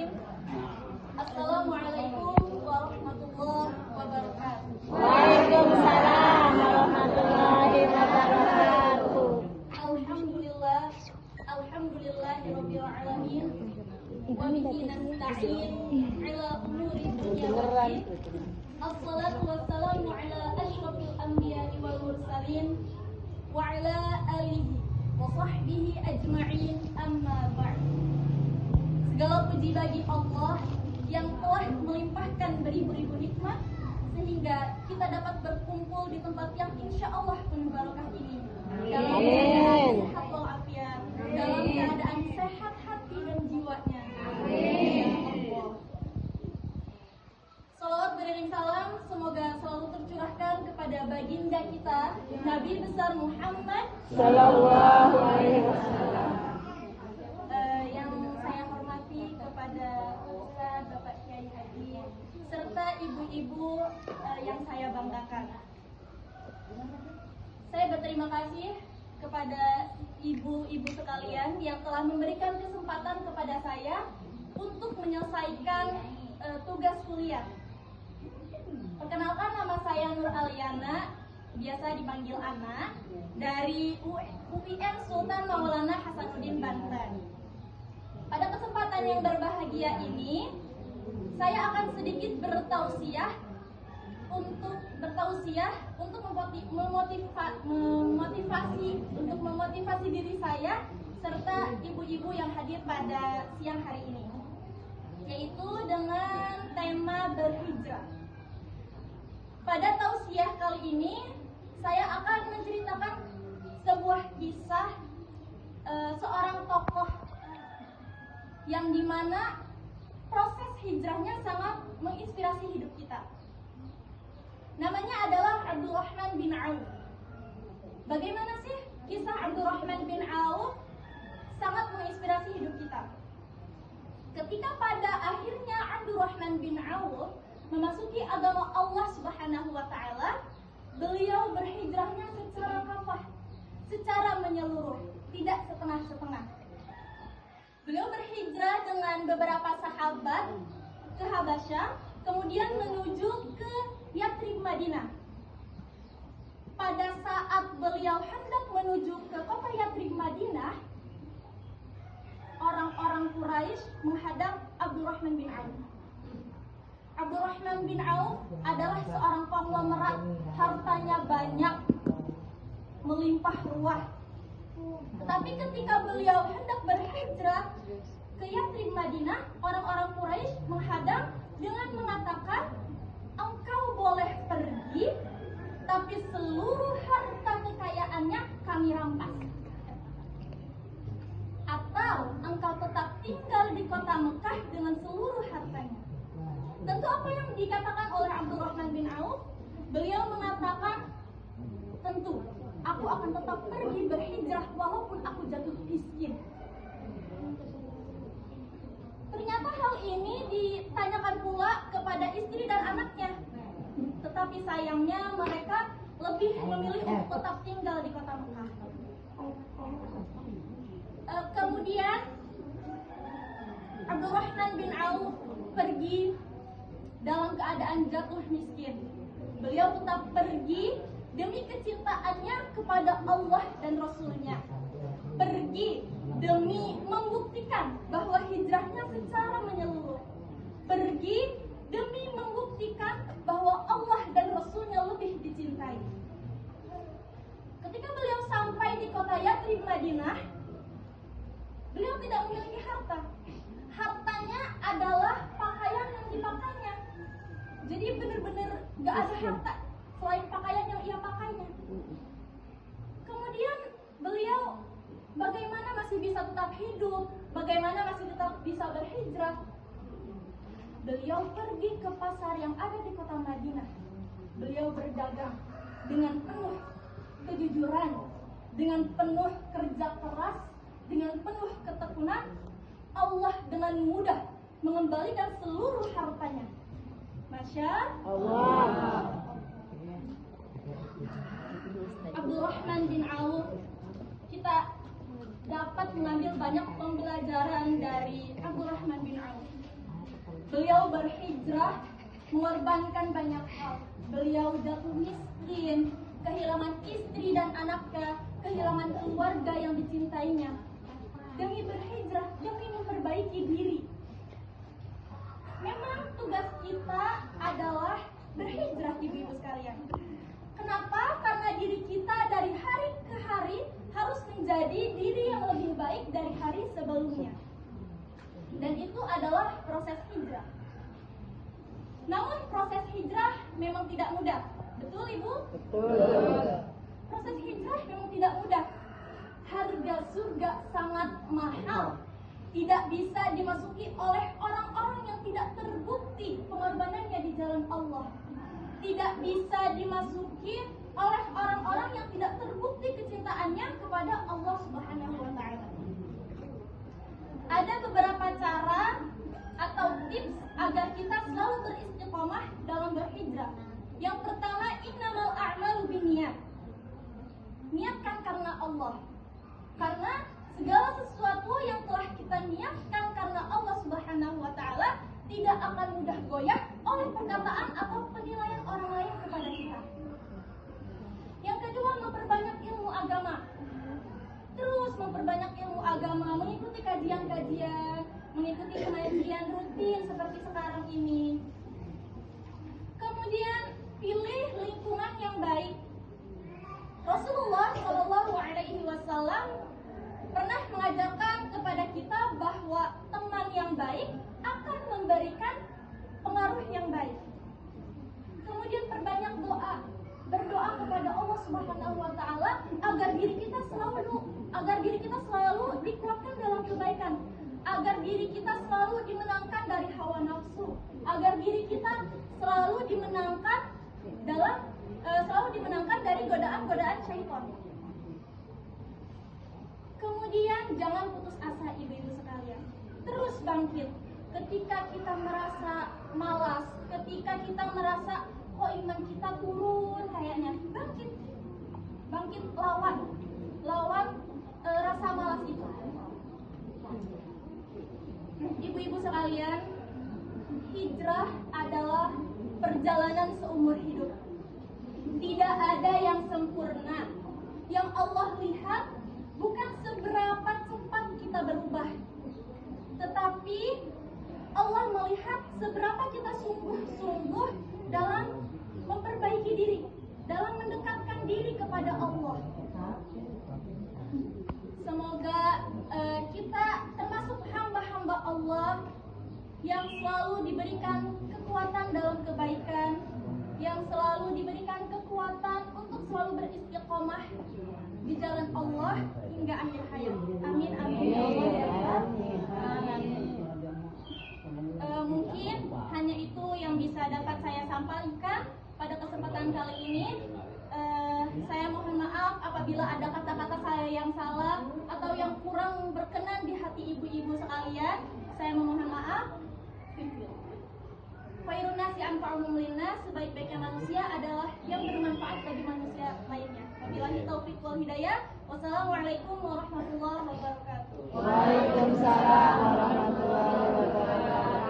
Bismillahirrahmanirrahim. Assalamualaikum warahmatullahi wabarakatuh. Waalaikumsalam warahmatullahi wabarakatuh. Alhamdulillahirabbil alamin. Wa bihi nasta'in 'ala umuri dunya waddin. Assalatu wassalamu 'ala asyrafil anbiya'i wal mursalin wa 'ala alihi wa sahbihi ajma'in, amma ba'd. Segala puji bagi Allah yang telah melimpahkan beribu-ribu nikmat sehingga kita dapat berkumpul di tempat yang insya Allah penuh barokah ini. Dalam keadaan sehat walafiat, dalam keadaan sehat hati dan jiwanya. Amin. Salawat beriring salam semoga selalu tercurahkan kepada baginda kita Nabi besar Muhammad Sallallahu alaihi wasallam. Yang saya hormati kepada Ustaz Bapak Kiai Haji serta ibu-ibu yang saya banggakan. Saya berterima kasih kepada ibu-ibu sekalian yang telah memberikan kesempatan kepada saya untuk menyelesaikan tugas kuliah. Perkenalkan, nama saya Nur Aliana, biasa dipanggil Ana, dari UIN Sultan Maulana Hasanuddin Banten. Pada kesempatan yang berbahagia ini, saya akan sedikit bertausiah untuk memotivasi diri saya serta ibu-ibu yang hadir pada siang hari ini, yaitu dengan tema berhijrah. Pada tausiah kali ini, saya akan menceritakan sebuah kisah seorang tokoh yang dimana proses hijrahnya sangat menginspirasi hidup kita. Namanya adalah Abdurrahman bin Auf. Bagaimana sih kisah Abdurrahman bin Auf sangat menginspirasi hidup kita? Ketika pada akhirnya Abdurrahman bin Auf memasuki agama Allah Subhanahu wa taala, beliau berhijrahnya secara kafah, secara menyeluruh, tidak setengah-setengah. Beliau berhijrah dengan beberapa sahabat ke Habasyah, kemudian menuju ke Yathrib Madinah. Pada saat beliau hendak menuju ke kota Yathrib Madinah, orang-orang Quraisy menghadang Abdurrahman bin Auf. Abdurrahman bin Auf adalah seorang konglomerat, hartanya banyak, melimpah ruah. Tetapi ketika beliau hendak berhijrah ke Yathrib Madinah, orang-orang Quraisy menghadang dengan mengatakan, engkau boleh pergi, tapi seluruh harta kekayaannya kami rampas. Atau engkau tetap tinggal di kota Mekah dengan seluruh hartanya. Tentu apa yang dikatakan oleh Abdurrahman bin Auf, beliau mengatakan, tentu aku akan tetap pergi berhijrah walaupun aku jatuh miskin. Ternyata hal ini ditanyakan pula kepada istri dan anaknya. Tetapi sayangnya mereka lebih memilih untuk tetap tinggal di kota Mekah. Kemudian Abdurrahman bin Auf pergi dalam keadaan jatuh miskin. Beliau tetap pergi demi kecintaannya kepada Allah dan Rasul-Nya. Pergi demi membuktikan bahwa hijrahnya secara menyeluruh. Pergi demi membuktikan bahwa Allah dan Rasul-Nya lebih dicintai. Ketika beliau sampai di kota Yathrib Madinah, beliau tidak memiliki harta. Hartanya adalah pakaian yang dipakainya. Jadi benar-benar gak ada harta selain pakaian yang ia pakainya. Kemudian beliau bagaimana masih bisa tetap hidup, bagaimana masih tetap bisa berhijrah. Beliau pergi ke pasar yang ada di kota Madinah. Beliau berdagang dengan penuh kejujuran, dengan penuh kerja keras, dengan penuh ketekunan. Allah dengan mudah mengembalikan seluruh hartanya. Masya Allah. Abdurrahman bin Auf, kita dapat mengambil banyak pembelajaran dari Abdurrahman bin Auf. Beliau berhijrah, mengorbankan banyak hal. Beliau jatuh miskin, kehilangan istri dan anaknya, kehilangan keluarga yang dicintainya. Demi berhijrah, demi memperbaiki diri. Memang tugas kita adalah berhijrah, ibu-ibu sekalian. Kenapa? Karena diri kita dari hari ke hari harus menjadi diri yang lebih baik dari hari sebelumnya. Dan itu adalah proses hijrah. Namun proses hijrah memang tidak mudah. Betul, Ibu? Betul. Proses hijrah memang tidak mudah. Harga surga sangat mahal. Tidak bisa dimasuki oleh orang-orang yang tidak terbukti pengorbanannya di jalan Allah. Tidak bisa dimasuki oleh orang-orang yang tidak terbukti kecintaannya kepada Allah Subhanahu wa taala. Ada beberapa cara atau tips agar kita selalu beristiqomah dalam berhijrah. Yang pertama, innamal a'malu binniyat. Niatkan karena Allah. Karena segala sesuatu yang telah kita niatkan karena Allah Subhanahu wa taala tidak akan mudah goyah oleh perkataan atau penilaian orang lain kepada kita. Yang kedua, memperbanyak ilmu agama. Terus memperbanyak ilmu agama, mengikuti kajian-kajian, mengikuti pengajian rutin seperti sekarang ini. Kemudian pilih lingkungan yang baik. Rasulullah Shallallahu Alaihi Wasallam pernah mengajarkan kepada kita bahwa teman yang baik akan memberikan pengaruh yang baik. Kemudian perbanyak doa, berdoa kepada Allah Subhanahu wa taala agar diri kita selalu dikuatkan dalam kebaikan, agar diri kita selalu dimenangkan dari hawa nafsu, agar diri kita selalu dimenangkan dari godaan-godaan syaitan. Kemudian jangan putus asa, ibu-ibu sekalian. Terus bangkit. Ketika kita merasa malas, ketika kita merasa kok iman kita turun kayaknya, bangkit lawan rasa malas itu. Ibu-ibu sekalian, hijrah adalah perjalanan seumur hidup. Tidak ada yang sempurna. Yang Allah lihat bukan seberapa cepat kita berubah, tetapi Allah melihat seberapa kita sungguh-sungguh dalam memperbaiki diri, dalam mendekatkan diri kepada Allah. Semoga kita termasuk hamba-hamba Allah yang selalu diberikan kekuatan dalam kebaikan, yang selalu diberikan kekuatan untuk selalu beristiqomah di jalan Allah hingga akhir hayat. Amin, amin. Mungkin hanya itu yang bisa dapat saya sampaikan pada kesempatan kali ini. Saya mohon maaf apabila ada kata-kata saya yang salah atau yang kurang berkenan di hati ibu-ibu sekalian. Saya memohon maaf. Khairun nasi anfa'uhum linnas, sebaik-baiknya manusia adalah yang bermanfaat bagi manusia lainnya. Wabillahi taufiq wal hidayah. Wassalamualaikum warahmatullahi wabarakatuh. Waalaikumsalam warahmatullahi wabarakatuh.